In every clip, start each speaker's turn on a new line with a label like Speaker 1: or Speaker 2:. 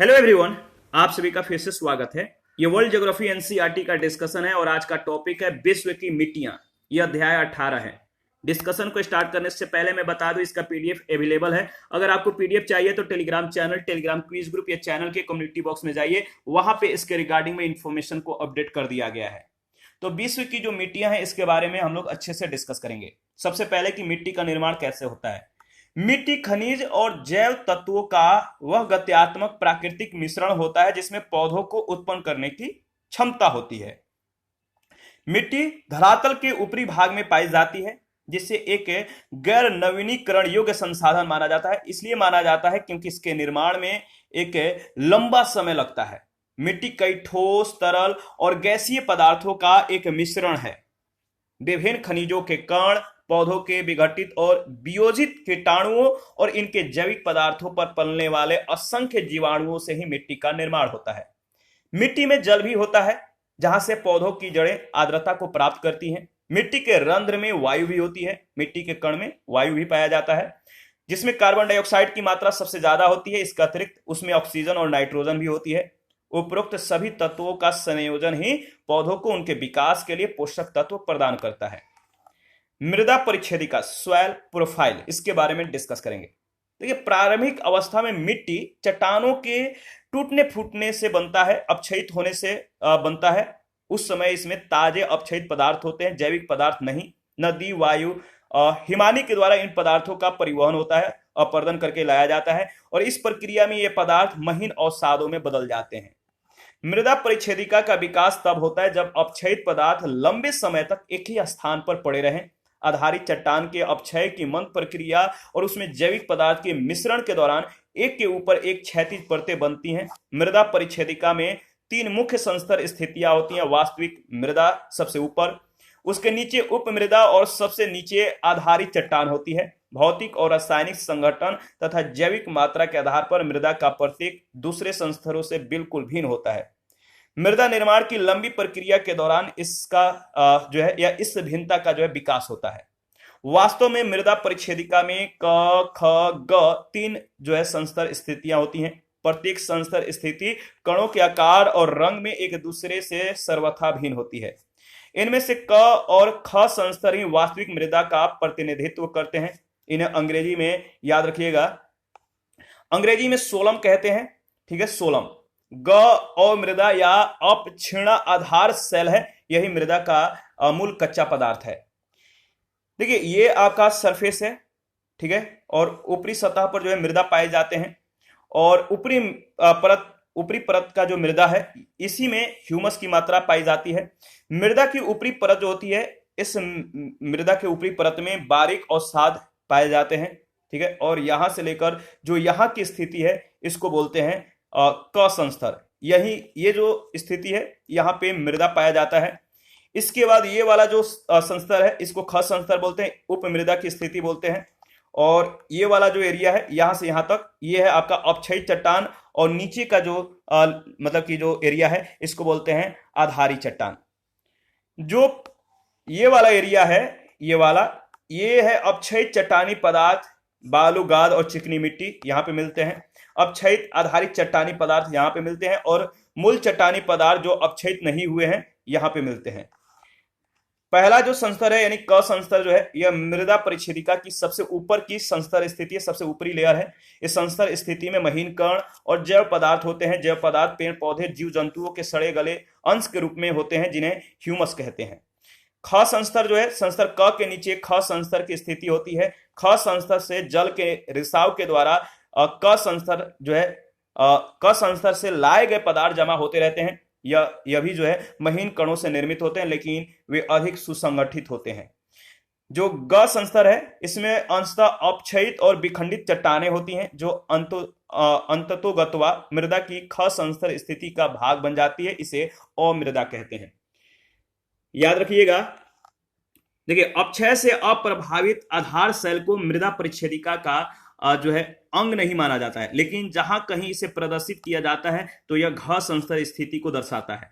Speaker 1: Hello everyone, आप सभी का फिर से स्वागत है। ये वर्ल्ड ज्योग्राफी एनसीईआरटी का डिस्कशन है और आज का टॉपिक है विश्व की मिट्टियां। यह अध्याय 18 है। डिस्कशन को स्टार्ट करने से पहले मैं बता दूं, इसका पीडीएफ अवेलेबल है। अगर आपको पीडीएफ चाहिए तो Telegram channel, Telegram quiz group या चैनल के कम्युनिटी बॉक्स में जाइए, वहां पे इसके रिगार्डिंग में इंफॉर्मेशन को अपडेट कर दिया गया है। तो विश्व की जो मिट्टियां हैं इसके बारे में हम लोग अच्छे से डिस्कस करेंगे। सबसे पहले कि मिट्टी का निर्माण कैसे होता है। मिट्टी खनिज और जैव तत्वों का वह गत्यात्मक प्राकृतिक मिश्रण होता है जिसमें पौधों को उत्पन्न करने की क्षमता होती है। मिट्टी धरातल के ऊपरी भाग में पाई जाती है, जिससे एक गैर नवीनीकरण योग्य संसाधन माना जाता है। इसलिए माना जाता है क्योंकि इसके निर्माण में एक लंबा समय लगता है। मिट्टी कई ठोस, तरल और गैसीय पदार्थों का एक मिश्रण है। विभिन्न खनिजों के कण, पौधों के विघटित और वियोजित कीटाणुओं और इनके जैविक पदार्थों पर पलने वाले असंख्य जीवाणुओं से ही मिट्टी का निर्माण होता है। मिट्टी में जल भी होता है, जहां से पौधों की जड़ें आर्द्रता को प्राप्त करती हैं। मिट्टी के रंध्र में वायु भी होती है। मिट्टी के कण में वायु भी पाया जाता है, जिसमें कार्बन डाइऑक्साइड की मात्रा सबसे ज्यादा होती है। इसके अतिरिक्त उसमें ऑक्सीजन और नाइट्रोजन भी होती है। उपरोक्त सभी तत्वों का संयोजन ही पौधों को उनके विकास के लिए पोषक तत्व प्रदान करता है। मृदा परिच्छेदिका, सॉइल प्रोफाइल, इसके बारे में डिस्कस करेंगे। देखिए, प्रारंभिक अवस्था में मिट्टी चट्टानों के टूटने फूटने से बनता है, अपक्षयित होने से बनता है। उस समय इसमें ताजे अपक्षयित पदार्थ होते हैं, जैविक पदार्थ नहीं। नदी, वायु, हिमानी के द्वारा इन पदार्थों का परिवहन होता है, अपर्दन करके लाया जाता है और इस प्रक्रिया में ये पदार्थ महीन अवसादों में बदल जाते हैं। मृदा परिच्छेदिका का विकास तब होता है जब अपक्षयित पदार्थ लंबे समय तक एक ही स्थान पर पड़े रहें। आधारित चट्टान के अपक्षय की मंद प्रक्रिया और उसमें जैविक पदार्थ के मिश्रण के दौरान एक के ऊपर एक क्षैतिज परतें बनती हैं। मृदा परिच्छेदिका में तीन मुख्य संस्तर स्थितियां होती हैं। वास्तविक मृदा सबसे ऊपर, उसके नीचे उपमृदा और सबसे नीचे आधारित चट्टान होती है। भौतिक और रासायनिक संगठन तथा जैविक मात्रा के आधार पर मृदा का प्रत्येक दूसरे संस्तरों से बिल्कुल भिन्न होता है। मृदा निर्माण की लंबी प्रक्रिया के दौरान इसका जो है या इस भिन्नता का जो है विकास होता है। वास्तव में मृदा परिच्छेदिका में क, ख, ग तीन जो है संस्तर स्थितियां होती हैं। प्रत्येक संस्तर स्थिति कणों के आकार और रंग में एक दूसरे से सर्वथा भिन्न होती है। इनमें से क और ख संस्तर ही वास्तविक मृदा का प्रतिनिधित्व करते हैं। इन्हें अंग्रेजी में याद रखिएगा, अंग्रेजी में सोलम कहते हैं। ठीक है, सोलम। ग और मृदा या अपक्षीण आधार सेल है, यही मृदा का मूल कच्चा पदार्थ है। देखिए, ये आपका सरफेस है, ठीक है, और ऊपरी सतह पर जो है मृदा पाए जाते हैं और ऊपरी परत का जो मृदा है, इसी में ह्यूमस की मात्रा पाई जाती है। मृदा की ऊपरी परत जो होती है, इस मृदा के ऊपरी परत में बारीक अवसाद पाए जाते हैं। ठीक है, और यहां से लेकर जो यहां की स्थिति है, इसको बोलते हैं क संस्तर। यही ये जो स्थिति है, यहां पे मृदा पाया जाता है। इसके बाद ये वाला जो संस्तर है, इसको ख संस्तर बोलते हैं, उपमृदा की स्थिति बोलते हैं। और ये वाला जो एरिया है, यहां से यहां तक, ये है आपका अपक्षयित चट्टान और नीचे का जो मतलब कि जो एरिया है, इसको बोलते हैं आधारी चट्टान। जो ये वाला एरिया है, ये है अपक्षयित चट्टानी पदार्थ। बालू, गाद और चिकनी मिट्टी यहां पे मिलते हैं। अपक्षयित आधारित चट्टानी पदार्थ यहां पे मिलते हैं और मूल चट्टानी पदार्थ जो अपक्षयित नहीं हुए हैं, यहां पे मिलते हैं। पहला जो संस्तर है यानी क संस्तर जो है, यह मृदा परिच्छेदिका की सबसे ऊपर की संस्तर स्थिति है, सबसे ऊपरी लेयर है। इस संस्तर स्थिति में महीन कण और जैव पदार्थ होते हैं। जैव पदार्थ पेड़ पौधे, जीव जंतुओं के सड़े गले अंश के रूप में होते हैं, जिन्हें ह्यूमस कहते हैं। ख संस्तर जो है, संस्तर क के नीचे ख संस्तर की स्थिति होती है। ख संस्तर से जल के रिसाव के द्वारा क संस्तर जो है, क संस्तर से लाए गए पदार्थ जमा होते रहते हैं। यह भी जो है महीन कणों से निर्मित होते हैं, लेकिन वे अधिक सुसंगठित होते हैं। जो ग संस्तर है, इसमें अंशतः अपक्षयित और विखंडित चट्टानें होती हैं, जो अंततोगत्वा मृदा की ख संस्तर स्थिति का भाग बन जाती है। इसे अमृदा कहते हैं। याद रखिएगा, देखिए, अपक्षय से अप्रभावित आधार सेल को मृदा परिच्छेदिका का जो है अंग नहीं माना जाता है, लेकिन जहां कहीं इसे प्रदर्शित किया जाता है तो यह घ संस्तर स्थिति को दर्शाता है।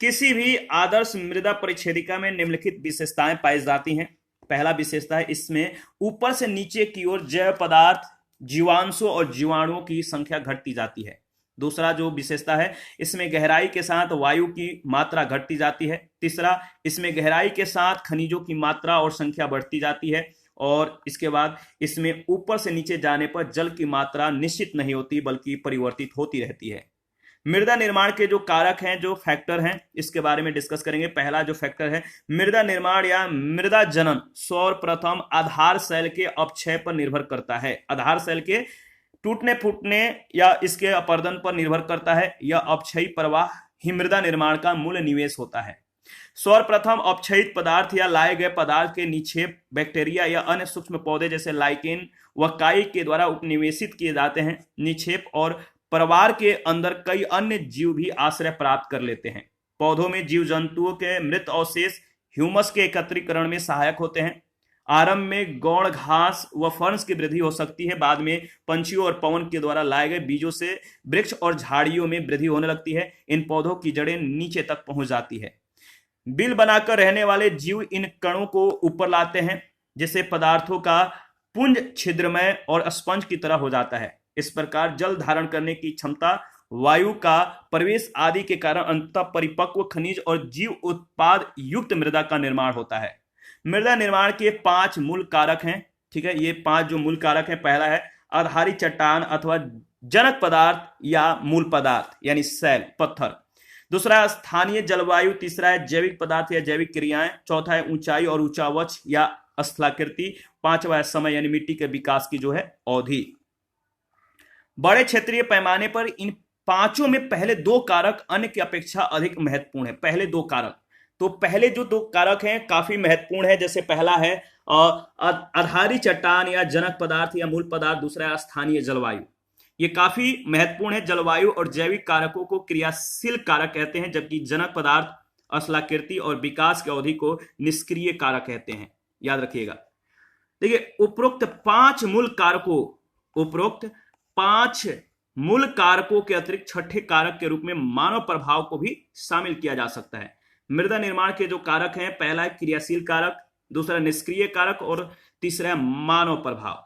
Speaker 1: किसी भी आदर्श मृदा परिच्छेदिका में निम्नलिखित विशेषताएं पाई जाती हैं। पहला विशेषता है, इसमें ऊपर से नीचे की ओर जैव पदार्थ, जीवांशों और जीवाणुओं की संख्या घटती जाती है। दूसरा जो विशेषता है, इसमें गहराई के साथ वायु की मात्रा घटती जाती है। तीसरा, इसमें गहराई के साथ खनिजों की मात्रा और संख्या बढ़ती जाती है। और इसके बाद इसमें ऊपर से नीचे जाने पर जल की मात्रा निश्चित नहीं होती बल्कि परिवर्तित होती रहती है। मृदा निर्माण के जो कारक हैं, जो फैक्टर हैं, इसके बारे में डिस्कस करेंगे। पहला जो फैक्टर है मृदा निर्माण या मृदा जनन, सर्वप्रथम आधार सेल के अपक्षय पर निर्भर करता है। आधार सेल के टूटने फूटने या इसके अपर्दन पर निर्भर करता है। यह अपक्षयी प्रवाह ही मृदा निर्माण का मूल निवेश होता है। सर्वप्रथम अपक्षयित पदार्थ या लाए गए पदार्थ के निक्षेप बैक्टीरिया या अन्य सूक्ष्म पौधे जैसे लाइकेन व काई के द्वारा उपनिवेशित किए जाते हैं। निक्षेप और परिवार के अंदर कई अन्य जीव भी आश्रय प्राप्त कर लेते हैं। पौधों में जीव जंतुओं के मृत अवशेष ह्यूमस के एकत्रीकरण में सहायक होते हैं। आरंभ में गौण घास व फर्न्स की वृद्धि हो सकती है। बाद में पंछियों और पवन के द्वारा लाए गए बीजों से वृक्ष और झाड़ियों में वृद्धि होने लगती है। इन पौधों की जड़ें नीचे तक पहुंच जाती है। बिल बनाकर रहने वाले जीव इन कणों को ऊपर लाते हैं, जिससे पदार्थों का पुंज छिद्रमय और स्पंज की तरह हो जाता है। इस प्रकार जल धारण करने की क्षमता, वायु का प्रवेश आदि के कारण अंततः परिपक्व खनिज और जीव उत्पाद युक्त मृदा का निर्माण होता है। मृदा निर्माण के 5 मूल कारक हैं। ठीक है, ये 5 जो मूल कारक हैं, पहला है आधारी चट्टान अथवा जनक पदार्थ या मूल पदार्थ यानी सैल, पत्थर। दूसरा है स्थानीय जलवायु। तीसरा है जैविक पदार्थ या जैविक क्रियाएं। चौथा है ऊंचाई और ऊंचावच या स्थलाकृति। पांचवा है समय यानी मिट्टी के विकास की जो है अवधि। बड़े क्षेत्रीय पैमाने पर इन 5 में पहले 2 कारक अन्य की अपेक्षा अधिक महत्वपूर्ण है। पहले 2 कारक, तो पहले जो 2 कारक हैं काफी महत्वपूर्ण है। जैसे पहला है आधारी चट्टान या जनक पदार्थ या मूल पदार्थ। दूसरा है स्थानीय जलवायु। ये काफी महत्वपूर्ण है। जलवायु और जैविक कारकों को क्रियाशील कारक कहते हैं, जबकि जनक पदार्थ स्थलाकृति और विकास की अवधि को निष्क्रिय कारक कहते हैं। याद रखिएगा। देखिए, उपरोक्त 5 मूल कारकों के अतिरिक्त छठे कारक के रूप में मानव प्रभाव को भी शामिल किया जा सकता है। मृदा निर्माण के जो कारक हैं, पहला है क्रियाशील कारक, दूसरा निष्क्रिय कारक और तीसरा है मानव प्रभाव।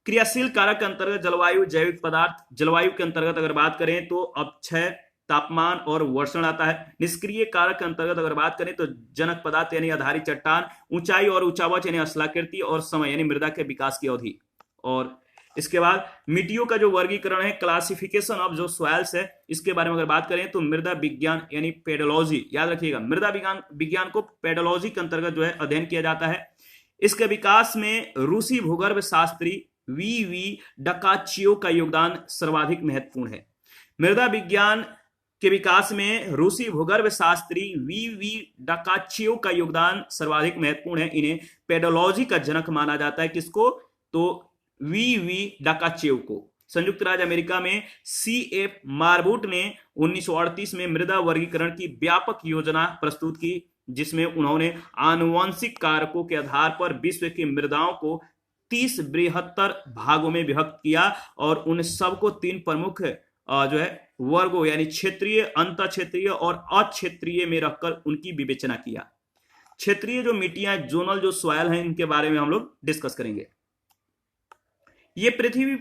Speaker 1: क्रियाशील कारक के अंतर्गत जलवायु, जैविक पदार्थ। जलवायु के अंतर्गत अगर बात करें तो अपक्षय, तापमान और वर्षण आता है। निष्क्रिय कारक के अंतर्गत अगर बात करें तो जनक पदार्थ यानी आधारी चट्टान, ऊंचाई और ऊंचावच यानी स्थलाकृति और समय यानी मृदा के विकास की अवधि। और इसके बाद मिट्टियों का जो वर्गीकरण है, क्लासिफिकेशन ऑफ जो सॉइल्स है, इसके बारे में अगर बात करें तो मृदा विज्ञान यानी पेडोलॉजी, याद रखिएगा, मृदा विज्ञान को पेडोलॉजी के अंतर्गत जो है अध्ययन किया जाता है। इसके विकास में रूसी भूगर्भ शास्त्री वी डकाचियो का योगदान सर्वाधिक महत्वपूर्ण है। मृदा विज्ञान के विकास में रूसी भूगर्भ शास्त्री वी डकाचियो का योगदान सर्वाधिक महत्वपूर्ण है। इन्हें पेडोलॉजी का जनक माना जाता है। किसको? तो वी डकाचियो को। संयुक्त राज्य अमेरिका में CF मार्बूट ने 1938 में मृदा वर्गीकरण की व्यापक योजना प्रस्तुत की, जिसमें उन्होंने आनुवंशिक कारकों के आधार पर विश्व की मृदाओं को 30 बृहत्तर भागों में विभक्त किया और उन सबको 3 प्रमुख जो है वर्गों यानी क्षेत्रीय, अंतर क्षेत्रीय और अक्षेत्रीय में रखकर उनकी विवेचना किया। क्षेत्रीय जो मिट्टियां, जोनल जो सॉइल हैं, इनके बारे में हम लोग डिस्कस करेंगे। ये पृथ्वी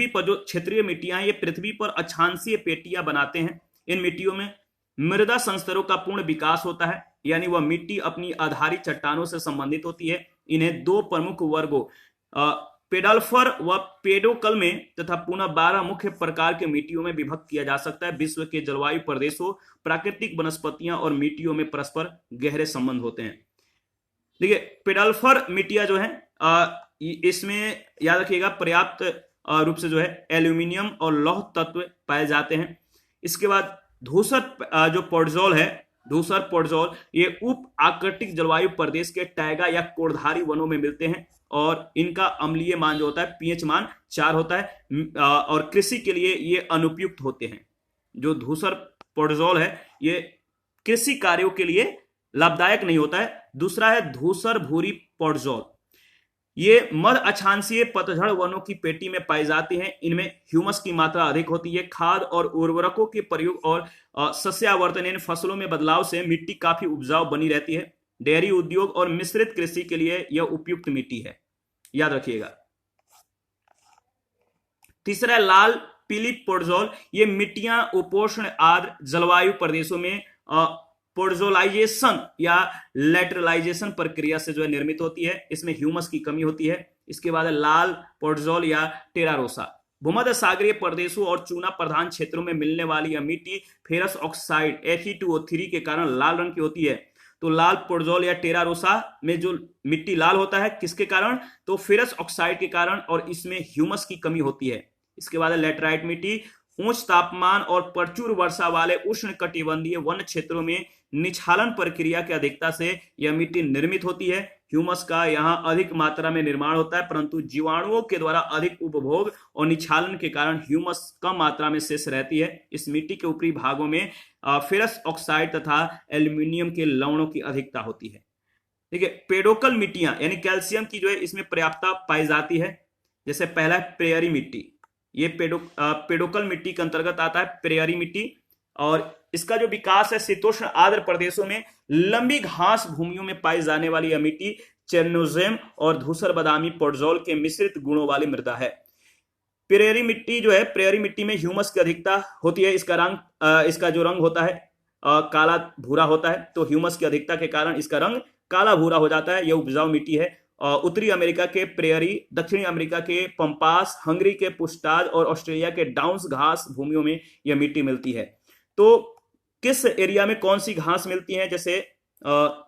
Speaker 1: पर जो क्षेत्रीय मिट्टियां हैं, ये पृथ्वी पर अक्षांशीय पेटियां बनाते हैं। इन मिट्टियों में मृदा संस्तरों का पूर्ण विकास होता है, यानी वह मिट्टी अपनी आधारी चट्टानों से संबंधित होती है। इन्हें 2 प्रमुख वर्गों पेडल्फर व पेडोकल में तथा पुनः 12 मुख्य प्रकार के मिट्टियों में विभक्त किया जा सकता है। विश्व के जलवायु प्रदेशों, प्राकृतिक वनस्पतियां और मिट्टियों में परस्पर गहरे संबंध होते हैं। देखिए, पेडल्फर मिट्टियां जो है इसमें याद रखिएगा पर्याप्त रूप से जो है एल्यूमिनियम और लौह तत्व पाए जाते हैं। इसके बाद धूसर जो पोडजोल है, धूसर पोडजोल, ये उप आर्कटिक जलवायु प्रदेश के टैगा या कोरधारी वनों में मिलते हैं और इनका अम्लीय मान जो होता है pH मान 4 होता है और कृषि के लिए ये अनुपयुक्त होते हैं। जो धूसर पोडजोल है ये कृषि कार्यों के लिए लाभदायक नहीं होता है। दूसरा है धूसर भूरी पोडजोल, ये मध्य अक्षांशीय पतझड़ वनों की पेटी में पाई जाती हैं। इनमें ह्यूमस की मात्रा अधिक होती है। खाद और उर्वरकों के प्रयोग और सस्यावर्तन यानी फसलों में बदलाव से मिट्टी काफी उपजाऊ बनी रहती है। डेयरी उद्योग और मिश्रित कृषि के लिए यह उपयुक्त मिट्टी है, याद रखिएगा। तीसरा लाल पीली पोडजोल, ये मिट्टियां उपोष्ण आर्द्र जलवायु प्रदेशों में पोडजोलाइजेशन या लेटरलाइजेशन प्रक्रिया से जो है निर्मित होती है। इसमें ह्यूमस की कमी होती है। इसके बाद लाल पोडजोल या टेरा रोसा, भूमध्य सागरीय प्रदेशों और चूना प्रधान क्षेत्रों में मिलने वाली यह मिट्टी फेरस ऑक्साइड Fe2O3 के कारण लाल रंग की होती है। तो लाल पोडजोल या टेरा रोसा में जो मिट्टी लाल होता है किसके कारण, तो फेरस ऑक्साइड के कारण, और इसमें ह्यूमस की कमी होती है। इसके बाद लेटराइट मिट्टी, उच्च तापमान और प्रचुर वर्षा वाले उष्ण कटिबंधीय वन क्षेत्रों में निछालन प्रक्रिया की अधिकता से यह मिट्टी निर्मित होती है। ह्यूमस का यहां अधिक मात्रा में निर्माण होता है, परंतु जीवाणुओं के द्वारा अधिक उपभोग और निछालन के कारण ह्यूमस कम मात्रा में शेष रहती है। इस मिट्टी के ऊपरी भागों में फेरस ऑक्साइड तथा एल्यूमिनियम के लवणों की अधिकता होती है। ठीक है, पेडोकल मिट्टियां यानी कैल्शियम की जो है इसमें पर्याप्तता पाई जाती है। जैसे पहला है प्रेयरी मिट्टी, ये पेडोकल मिट्टी के अंतर्गत आता है प्रेयरी मिट्टी, और इसका जो विकास है शीतोष्ण आर्द्र प्रदेशों में लंबी घास भूमियों में पाई जाने वाली यह मिट्टी चेरनोजेम और धूसर बादामी पोडजोल के मिश्रित गुणों वाली मृदा है। प्रेयरी मिट्टी जो है, प्रेयरी मिट्टी में ह्यूमस की अधिकता होती है। इसका जो रंग होता है काला भूरा होता है, तो ह्यूमस की अधिकता के कारण इसका रंग काला भूरा हो जाता है। यह उपजाऊ मिट्टी है। उत्तरी अमेरिका के प्रेयरी, दक्षिणी अमेरिका के पंपास, हंगरी के पुस्टाज और ऑस्ट्रेलिया के डाउन्स घास भूमियों में यह मिट्टी मिलती है। तो किस एरिया में कौन सी घास मिलती है, जैसे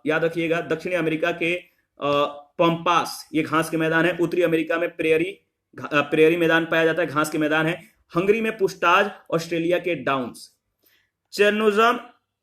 Speaker 1: याद रखिएगा दक्षिणी अमेरिका के पंपास ये घास के मैदान है। उत्तरी अमेरिका में प्रेयरी मैदान पाया जाता है, घास के मैदान है। हंगरी में पुस्टाज, ऑस्ट्रेलिया के डाउन्स। चेरनोजम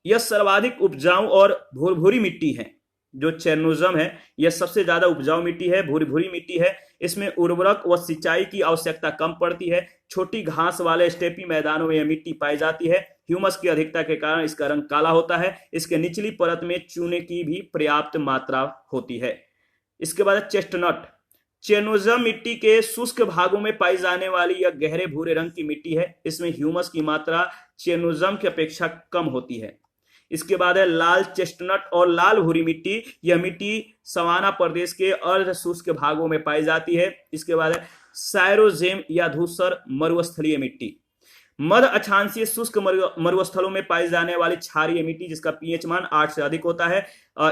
Speaker 1: यह सर्वाधिक उपजाऊ और भूरभूरी मिट्टी है। जो चेरनोजम है यह सबसे ज्यादा उपजाऊ मिट्टी है, भूरी मिट्टी है। इसमें उर्वरक व सिंचाई की आवश्यकता कम पड़ती है। छोटी घास वाले स्टेपी मैदानों में यह मिट्टी पाई जाती है। ह्यूमस की अधिकता के कारण इसका रंग काला होता है। इसके निचली परत में चूने की भी पर्याप्त मात्रा होती है। इसके बाद चेस्टनट, चेरनोजम मिट्टी के शुष्क भागों में पाई जाने वाली यह गहरे भूरे रंग की मिट्टी है। इसमें ह्यूमस की मात्रा चेरनोजम की अपेक्षा कम होती है। इसके बाद है लाल चेस्टनट और लाल भूरी मिट्टी। यह मिट्टी सवाना प्रदेश के अर्ध शुष्क भागों में पाई जाती है। इसके बाद है सायरोजेम या धूसर मरुस्थलीय मिट्टी, मध्य अक्षांशीय शुष्क मरुस्थलों में पाई जाने वाली क्षारीय मिट्टी जिसका पीएच मान 8 से अधिक होता है।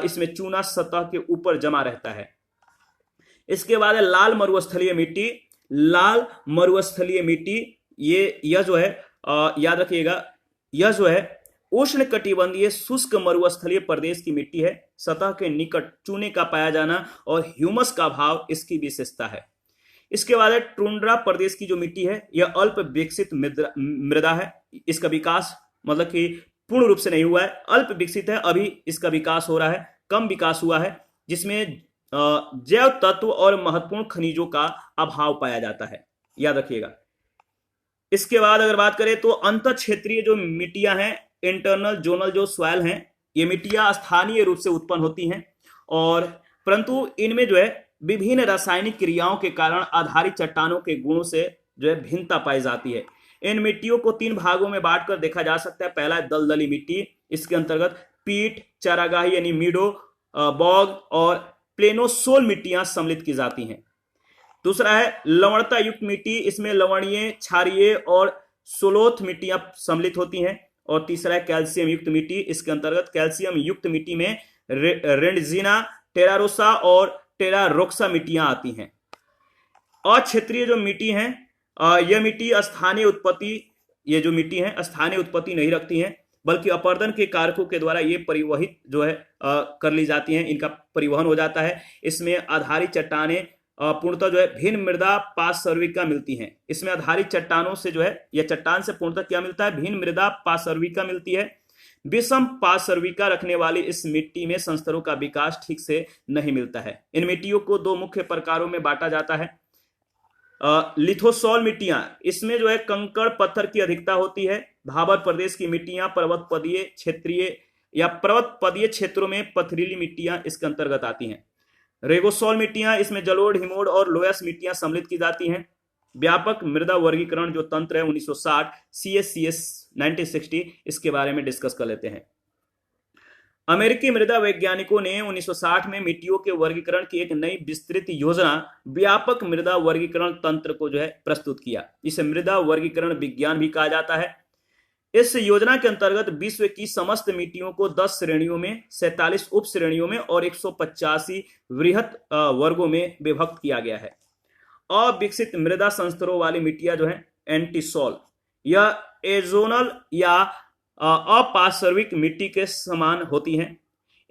Speaker 1: इसमें चूना सतह के ऊपर जमा रहता है। इसके बाद है लाल मरुस्थलीय मिट्टी। लाल मरुस्थलीय मिट्टी यह जो है याद रखिएगा, यह जो है उष्ण कटिबंधीय शुष्क मरुस्थलीय प्रदेश की मिट्टी है। सतह के निकट चूने का पाया जाना और ह्यूमस का भाव इसकी विशेषता है। इसके बाद टुंड्रा प्रदेश की जो मिट्टी है यह अल्प विकसित मृदा है। इसका विकास मतलब कि पूर्ण रूप से नहीं हुआ है, अल्प विकसित है, अभी इसका विकास हो रहा है, कम विकास हुआ है, जिसमें जैव तत्व और महत्वपूर्ण खनिजों का अभाव पाया जाता है, याद रखिएगा। इसके बाद अगर बात करें तो अंतर क्षेत्रीय जो मिट्टियां हैं, इंटरनल जोनल जो सॉइल हैं, ये मिट्टियां स्थानीय रूप से उत्पन्न होती हैं, और परंतु इनमें जो है विभिन्न रासायनिक क्रियाओं के कारण आधारित चट्टानों के गुणों से जो है भिन्नता पाई जाती है। इन मिट्टियों को 3 भागों में बांटकर देखा जा सकता है। पहला है दलदली मिट्टी, इसके अंतर्गत पीट, चारागाही यानी मीडो, बॉग और प्लेनोसोल मिट्टियां सम्मिलित की जाती हैं। दूसरा है लवणता युक्त मिट्टी, इसमें लवणीय, क्षारीय और सोलोथ मिट्टियां सम्मिलित होती हैं। और तीसरा है कैल्शियम युक्त मिट्टी, इसके अंतर्गत कैल्शियम युक्त मिट्टी में रेंडजिना, टेरारोसा और टेरारोक्सा मिट्टियां आती हैं। अक्षेत्रीय जो मिट्टी है, यह मिट्टी स्थानीय उत्पत्ति, ये जो मिट्टी है स्थानीय उत्पत्ति नहीं रखती हैं, बल्कि अपर्दन के कारकों के द्वारा ये परिवहित जो है कर ली जाती हैं, इनका परिवहन हो जाता है। इसमें आधारित चट्टानें पूर्णतः जो है भिन्न मृदा पार्श्विका मिलती हैं। इसमें आधारित चट्टानों से जो है या चट्टान से पूर्णतः क्या मिलता है, भिन्न मृदा पार्श्विका मिलती है। विषम पार्श्विका रखने वाली इस मिट्टी में संस्तरों का विकास ठीक से नहीं मिलता है। इन मिट्टियों को 2 मुख्य प्रकारों में बांटा जाता है। लिथोसॉल मिट्टियां, इसमें जो है कंकड़ पत्थर की अधिकता होती है। भाबर प्रदेश की मिट्टियां पर्वतपदीय क्षेत्रीय या पर्वतपदीय क्षेत्रों में पथरीली मिट्टियां इसके अंतर्गत आती हैं। रेगोसॉल मिट्टियां, इसमें जलोढ़, हिमोड़ और लोयस मिट्टियां सम्मिलित की जाती हैं। व्यापक मृदा वर्गीकरण जो तंत्र है 1960, CSCS 1960, इसके बारे में डिस्कस कर लेते हैं। अमेरिकी मृदा वैज्ञानिकों ने 1960 में मिट्टियों के वर्गीकरण की एक नई विस्तृत योजना व्यापक मृदा वर्गीकरण तंत्र को प्रस्तुत किया। इसे मृदा वर्गीकरण विज्ञान भी कहा जाता है। इस योजना के अंतर्गत विश्व की समस्त मिट्टियों को 10 श्रेणियों में, 47 उप श्रेणियों में और 185 वृहत वर्गों में विभक्त किया गया है। अविकसित मृदा संस्तरों वाली मिट्टियां एंटीसॉल या एजोनल या अपार्श्विक मिट्टी के समान होती हैं।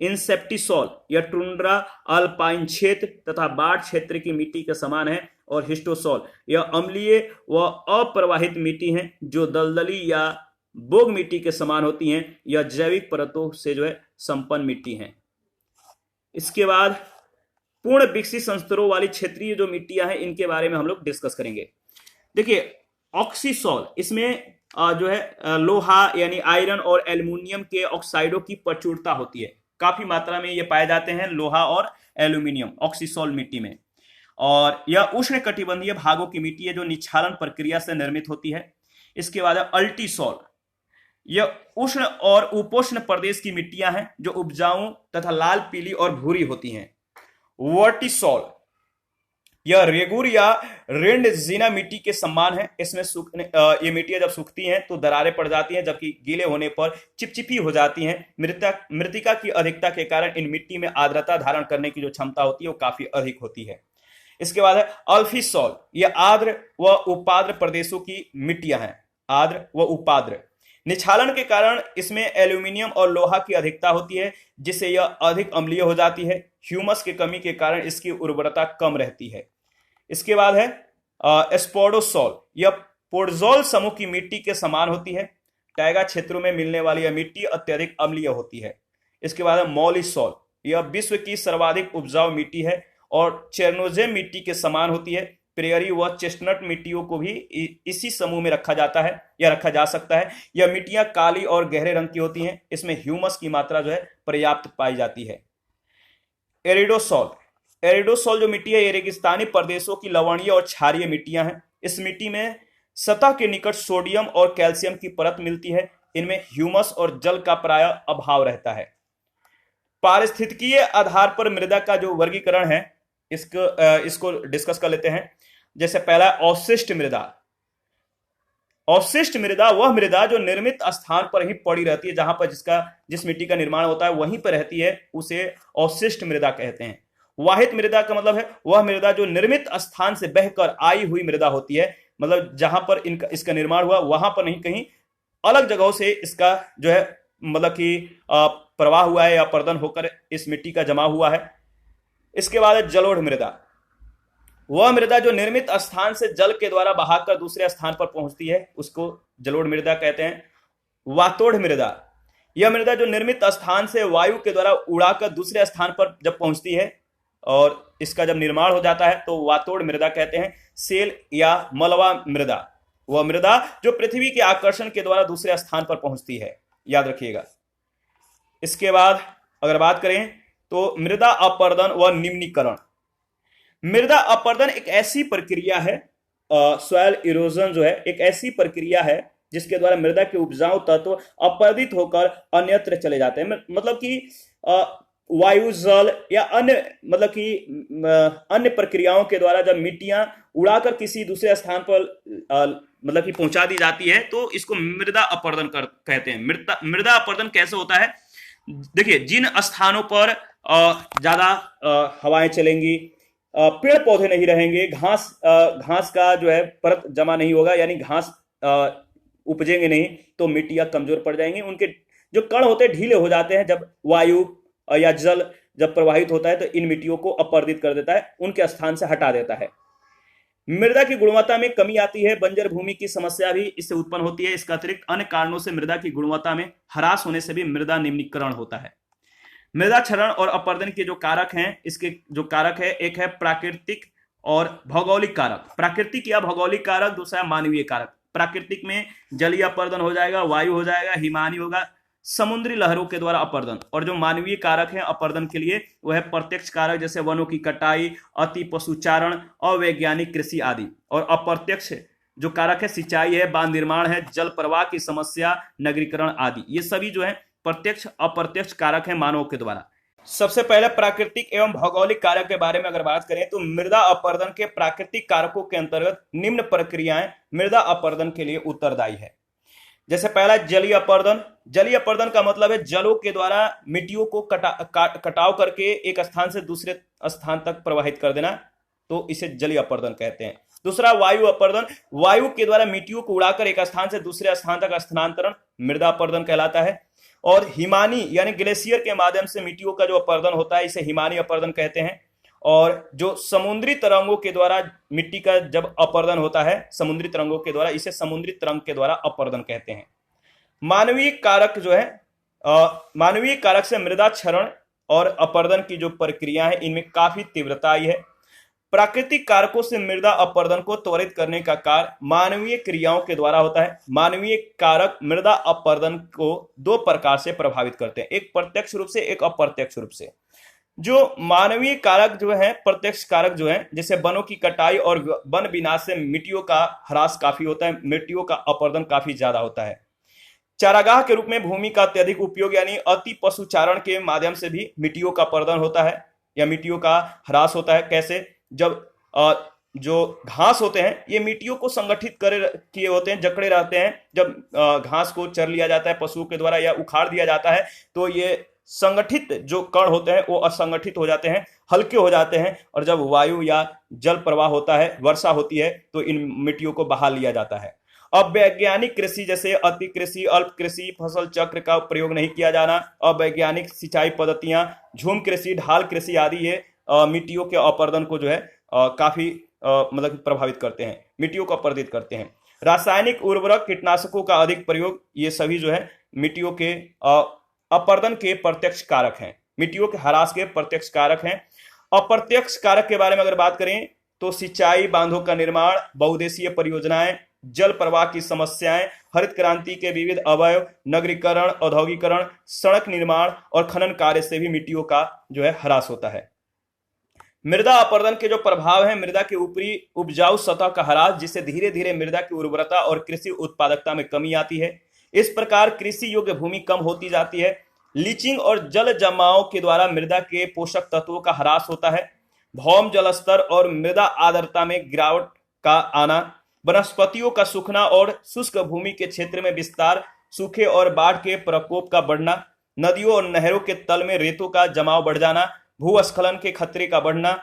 Speaker 1: इंसेप्टिसॉल या टुंड्रा अल्पाइन क्षेत्र तथा बाढ़ क्षेत्र की मिट्टी के समान है। और हिस्टोसॉल या अम्लीय व अप्रवाहित मिट्टी है जो दलदली या बोग मिट्टी के समान होती हैं। यह जैविक परतों से संपन्न मिट्टी है। इसके बाद पूर्ण विकसित संस्तरों वाली क्षेत्रीय जो मिट्टियां हैं इनके बारे में हम लोग डिस्कस करेंगे। देखिए, ऑक्सीसॉल, इसमें लोहा यानी आयरन और एल्युमिनियम के ऑक्साइडों की प्रचुरता होती है। काफी मात्रा में ये पाए जाते हैं लोहा और एल्यूमिनियम ऑक्सीसॉल मिट्टी में। और यह उष्ण कटिबंधीय भागों की मिट्टी है जो निक्षालन प्रक्रिया से निर्मित होती है। इसके बाद अल्टीसॉल, यह उष्ण और उपोष्ण प्रदेश की मिट्टियां हैं जो उपजाऊ तथा लाल, पीली और भूरी होती हैं। वर्टिसॉल, यह रेगुर या रेंडजीना मिट्टी के समान है। इसमें ये मिट्टियां जब सूखती हैं तो दरारें पड़ जाती हैं, जबकि गीले होने पर चिपचिपी हो जाती हैं। मृतिका की अधिकता के कारण इन मिट्टी में आर्द्रता धारण करने की जो क्षमता होती है वो काफी अधिक होती है। इसके बाद है अल्फीसॉल, यह आर्द्र व उपाद्र प्रदेशों की मिट्टियां हैं। आर्द्र व उपाद्र, निक्षालन के कारण इसमें एल्यूमिनियम और लोहा की अधिकता होती है जिससे यह अधिक अम्लीय हो जाती है। ह्यूमस की कमी के कारण इसकी उर्वरता कम रहती है। इसके बाद है स्पोडोसॉल, यह पोडजोल समूह की मिट्टी के समान होती है। टैगा क्षेत्रों में मिलने वाली यह मिट्टी अत्यधिक अम्लीय होती है। इसके बाद है मॉलिसॉल, यह विश्व की सर्वाधिक उपजाऊ मिट्टी है और चेरनोजेम मिट्टी के समान होती है। प्रेयरी व चेस्टनट मिट्टियों को भी इसी समूह में रखा जाता है या रखा जा सकता है। यह मिट्टियां काली और गहरे रंग की होती हैं। इसमें ह्यूमस की मात्रा पर्याप्त पाई जाती है। एरिडोसॉल, एरिडोसॉल जो मिट्टी है ये रेगिस्तानी प्रदेशों की लवणीय और क्षारीय मिट्टियां हैं। इस मिट्टी में सतह के निकट सोडियम और कैल्शियम की परत मिलती है। इनमें ह्यूमस और जल का प्रायः अभाव रहता है। पारिस्थितिकीय आधार पर मृदा का जो वर्गीकरण है इसको डिस्कस कर लेते हैं। जैसे पहला अवशिष्ट मृदा। अवशिष्ट मृदा वह मृदा जो निर्मित स्थान पर ही पड़ी रहती है, जहां पर जिस मिट्टी का निर्माण होता है वहीं पर रहती है, उसे अवशिष्ट मृदा कहते हैं। वाहित मृदा का मतलब है वह मृदा जो निर्मित स्थान से बहकर आई हुई मृदा होती है, मतलब जहां पर इसका निर्माण हुआ वहां पर नहीं, कहीं अलग जगहों से इसका मतलब कि प्रवाह हुआ है या पर्दन होकर इस मिट्टी का जमा हुआ है। इसके बाद है जलोढ़ मृदा। वह मृदा जो निर्मित स्थान से जल के द्वारा बहाकर दूसरे स्थान पर पहुंचती है उसको जलोढ़ मृदा कहते हैं। वातोढ़ मृदा, यह मृदा जो निर्मित स्थान से वायु के द्वारा उड़ाकर दूसरे स्थान पर जब पहुंचती है और इसका जब निर्माण हो जाता है तो वातोढ़ मृदा कहते हैं। सेल या मलवा मृदा, वह मृदा जो पृथ्वी के आकर्षण के द्वारा दूसरे स्थान पर पहुंचती है, याद रखिएगा। इसके बाद अगर बात करें तो मृदा अपर्दन व निम्नीकरण। मृदा अपर्दन एक ऐसी प्रक्रिया है, सॉइल इरोजन एक ऐसी प्रक्रिया है जिसके द्वारा मृदा के उपजाऊ तत्व अपर्दित होकर अन्यत्र चले जाते हैं। मतलब कि वायु, जल या अन्य प्रक्रियाओं के द्वारा जब मिट्टियां उड़ाकर किसी दूसरे स्थान पर मतलब कि पहुंचा दी जाती है तो इसको मृदा अपर्दन कहते हैं। मृदा अपर्दन कैसे होता है? देखिए, जिन स्थानों पर ज्यादा हवाएं चलेंगी, पेड़ पौधे नहीं रहेंगे, घास का परत जमा नहीं होगा, यानी घास उपजेंगे नहीं, तो मिट्टियां कमजोर पड़ जाएंगी। उनके जो कण होते हैं ढीले हो जाते हैं। जब वायु या जल जब प्रवाहित होता है तो इन मिट्टियों को अपर्दित कर देता है, उनके स्थान से हटा देता है। मृदा की गुणवत्ता में कमी आती है। बंजर भूमि की समस्या भी इससे उत्पन्न होती है। इसका अतिरिक्त अन्य कारणों से मृदा की गुणवत्ता में ह्रास होने से भी मृदा निम्नीकरण होता है। मृदा क्षरण और अपर्दन के जो कारक हैं, इसके जो कारक है, एक है प्राकृतिक और भौगोलिक कारक। प्राकृतिक या भौगोलिक कारक, दूसरा है मानवीय कारक। प्राकृतिक में जलीय अपर्दन हो जाएगा, वायु हो जाएगा, हिमानी होगा, समुद्री लहरों के द्वारा अपर्दन। और जो मानवीय कारक है अपर्दन के लिए वह है प्रत्यक्ष कारक, जैसे वनों की कटाई, अति पशुचारण, अवैज्ञानिक कृषि आदि। और अप्रत्यक्ष जो कारक है सिंचाई है, बांध निर्माण है, जल प्रवाह की समस्या, नगरीकरण आदि। ये सभी प्रत्यक्ष अप्रत्यक्ष कारक हैं मानवों के द्वारा। सबसे पहले प्राकृतिक एवं भौगोलिक कारक के बारे में अगर बात करें तो मृदा अपरदन के प्राकृतिक कारकों के अंतर्गत निम्न प्रक्रियाएं मृदा अपरदन के लिए उत्तरदायी है। जैसे पहला जलीय अपरदन। जलीय अपरदन का मतलब है जलों के द्वारा मिट्टियों को कटाव करके एक स्थान से दूसरे स्थान तक प्रवाहित कर देना, तो इसे जलीय अपरदन कहते हैं। दूसरा वायु अपरदन। वायु के द्वारा मिट्टियों को उड़ाकर एक स्थान से दूसरे स्थान तक स्थानांतरण मृदा अपरदन कहलाता है। और हिमानी यानी ग्लेशियर के माध्यम से मिट्टियों का जो अपरदन होता है इसे हिमानी अपरदन कहते हैं। और जो समुद्री तरंगों के द्वारा मिट्टी का जब अपरदन होता है समुद्री तरंगों के द्वारा, इसे समुद्री तरंग के द्वारा अपरदन कहते हैं। मानवीय कारक जो है मानवीय कारक से मृदा क्षरण और अपरदन की जो प्रक्रिया है इनमें काफी तीव्रता आई है। प्राकृतिक कारकों से मृदा अपरदन को त्वरित करने का कार्य मानवीय क्रियाओं के द्वारा होता है। मानवीय कारक मृदा अपरदन को दो प्रकार से प्रभावित करते हैं, एक प्रत्यक्ष रूप से, एक अप्रत्यक्ष रूप से। जो मानवीय कारक जो है, प्रत्यक्ष कारक जो है, जैसे वनों की कटाई और वन विनाश से मिट्टियों का ह्रास काफी होता है, मिट्टियों का अपरदन काफी ज्यादा होता है। चारागाह के रूप में भूमि का अत्यधिक उपयोग यानी अति पशुचारण के माध्यम से भी मिट्टियों का अपरदन होता है या मिट्टियों का ह्रास होता है। कैसे? जब जो घास होते हैं ये मिट्टियों को संगठित किए होते हैं, जकड़े रहते हैं। जब घास को चर लिया जाता है पशुओं के द्वारा या उखाड़ दिया जाता है तो ये संगठित जो कण होते हैं वो असंगठित हो जाते हैं, हल्के हो जाते हैं। और जब वायु या जल प्रवाह होता है, वर्षा होती है, तो इन मिट्टियों को बहा लिया जाता है। अब वैज्ञानिक कृषि जैसे अति कृषि, अल्प कृषि, फसल चक्र का प्रयोग नहीं किया जाना, अवैज्ञानिक सिंचाई पद्धतियां, झूम कृषि, ढाल कृषि आदि ये मिट्टियों के अपरदन को जो है काफी मतलब प्रभावित करते हैं, मिट्टियों को अपरदित करते हैं। रासायनिक उर्वरक, कीटनाशकों का अधिक प्रयोग, ये सभी जो है मिट्टियों के अपरदन के प्रत्यक्ष कारक हैं, मिट्टियों के ह्रास के प्रत्यक्ष कारक हैं। अप्रत्यक्ष कारक के बारे में अगर बात करें तो सिंचाई, बांधों का निर्माण, बहुउद्देशीय परियोजनाएं, जल प्रवाह की समस्याएं, हरित क्रांति के विविध अवयव, नगरीकरण, औद्योगिकरण, सड़क निर्माण और खनन कार्य से भी मिट्टियों का जो है ह्रास होता है। मृदा अपरदन के जो प्रभाव है, मृदा के ऊपरी उपजाऊ सतह का ह्रास, जिससे धीरे धीरे मृदा की उर्वरता और कृषि उत्पादकता में कमी आती है। इस प्रकार कृषि योग्य भूमि कम होती जाती है। लीचिंग और जल जमाव के द्वारा मृदा के पोषक तत्वों का ह्रास होता है। भौम जल स्तर और मृदा आर्द्रता में गिरावट का आना, वनस्पतियों का सूखना और शुष्क भूमि के क्षेत्र में विस्तार, सूखे और बाढ़ के प्रकोप का बढ़ना, नदियों और नहरों के तल में रेतों का जमाव बढ़ जाना, भूस्खलन के खतरे का बढ़ना,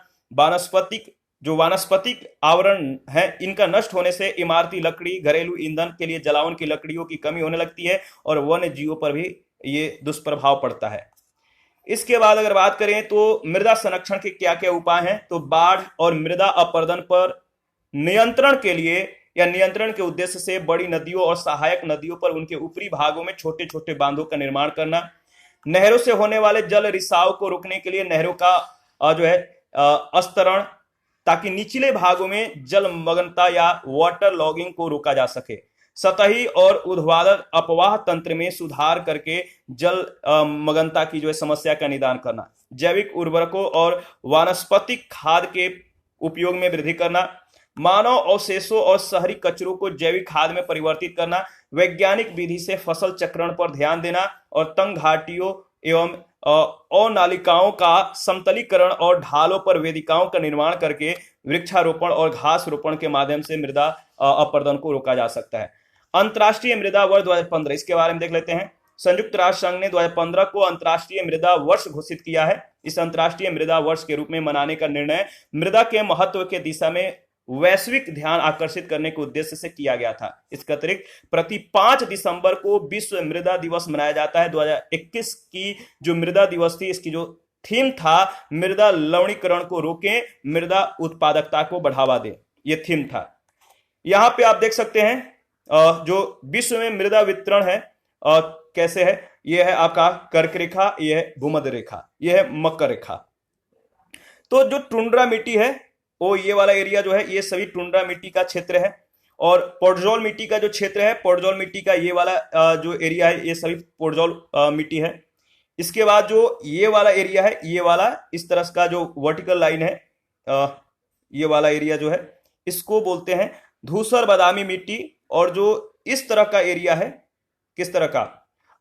Speaker 1: वानस्पतिक आवरण है इनका नष्ट होने से इमारती लकड़ी, घरेलू ईंधन के लिए जलावन की लकड़ियों की कमी होने लगती है और वन्य जीवों पर भी ये दुष्प्रभाव पड़ता है। इसके बाद अगर बात करें तो मृदा संरक्षण के क्या क्या उपाय हैं, तो बाढ़ और मृदा अपरदन पर नियंत्रण के लिए या नियंत्रण के उद्देश्य से बड़ी नदियों और सहायक नदियों पर उनके ऊपरी भागों में छोटे छोटे बांधों का निर्माण करना, नहरों से होने वाले जल रिसाव को रोकने के लिए नहरों का जो है अस्तरण, ताकि निचले भागों में जलमग्नता या वाटर लॉगिंग को रोका जा सके। सतही और ऊर्ध्वाधर अपवाह तंत्र में सुधार करके जल मग्नता की जो है समस्या का निदान करना, जैविक उर्वरकों और वानस्पतिक खाद के उपयोग में वृद्धि करना, मानव अवशेषों और शहरी कचरों को जैविक खाद में परिवर्तित करना, वैज्ञानिक विधि से फसल चक्रण पर ध्यान देना और तंग घाटियों एवं अनालिकाओं का समतलीकरण और ढालों पर वेदिकाओं का निर्माण करके वृक्षारोपण और घास रोपण के माध्यम से मृदा अपरदन को रोका जा सकता है। अंतर्राष्ट्रीय मृदा वर्ष 2015, इसके बारे में देख लेते हैं। संयुक्त राष्ट्र संघ ने 2015 को अंतर्राष्ट्रीय मृदा वर्ष घोषित किया है। इस अंतर्राष्ट्रीय मृदा वर्ष के रूप में मनाने का निर्णय मृदा के महत्व के दिशा में वैश्विक ध्यान आकर्षित करने के उद्देश्य से किया गया था। इसके अतिरिक्त प्रति 5 दिसंबर को विश्व मृदा दिवस मनाया जाता है। 2021 की जो मृदा दिवस थी, इसकी जो थीम था मृदा लवणीकरण को रोकें, मृदा उत्पादकता को बढ़ावा दें, यह थीम था। यहां पे आप देख सकते हैं जो विश्व में मृदा वितरण है कैसे है। यह है आपका कर्क रेखा, यह है भूमध्य रेखा, यह है मकर रेखा। तो जो टुंड्रा मिट्टी है वो ये वाला एरिया जो है ये सभी टुंड्रा मिट्टी का क्षेत्र है, और पोडजोल मिट्टी का जो क्षेत्र है, पोडजोल मिट्टी का ये वाला जो एरिया है ये सभी पोडजोल मिट्टी है। इसके बाद जो ये वाला एरिया है, ये वाला इस तरह का जो वर्टिकल लाइन है, ये वाला एरिया जो है इसको बोलते हैं धूसर बादामी मिट्टी। और जो इस तरह का एरिया है, किस तरह का,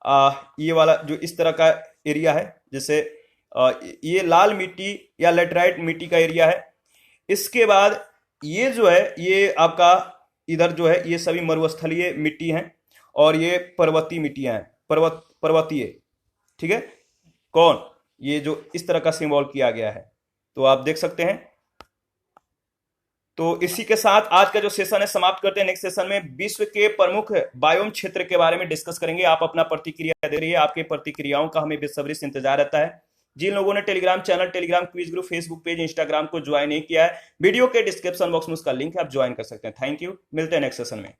Speaker 1: ये वाला जो इस तरह का एरिया है, जैसे ये लाल मिट्टी या लेटराइट मिट्टी का एरिया है। इसके बाद ये जो है ये आपका इधर जो है ये सभी मरुस्थलीय मिट्टी हैं और ये पर्वतीय मिट्टियां हैं, पर्वतीय। ठीक है, कौन, ये जो इस तरह का सिंबल किया गया है, तो आप देख सकते हैं। तो इसी के साथ आज का जो सेशन है समाप्त करते हैं। नेक्स्ट सेशन में विश्व के प्रमुख बायोम क्षेत्र के बारे में डिस्कस करेंगे। आप अपना प्रतिक्रिया दे रही है, आपके प्रतिक्रियाओं का हमें बेसब्री से इंतजार रहता है। जिन लोगों ने Telegram channel, Telegram quiz group, Facebook page, Instagram को ज्वाइन नहीं किया है, वीडियो के डिस्क्रिप्शन बॉक्स में उसका लिंक है, आप ज्वाइन कर सकते हैं। थैंक यू, मिलते हैं नेक्स्ट सेशन में।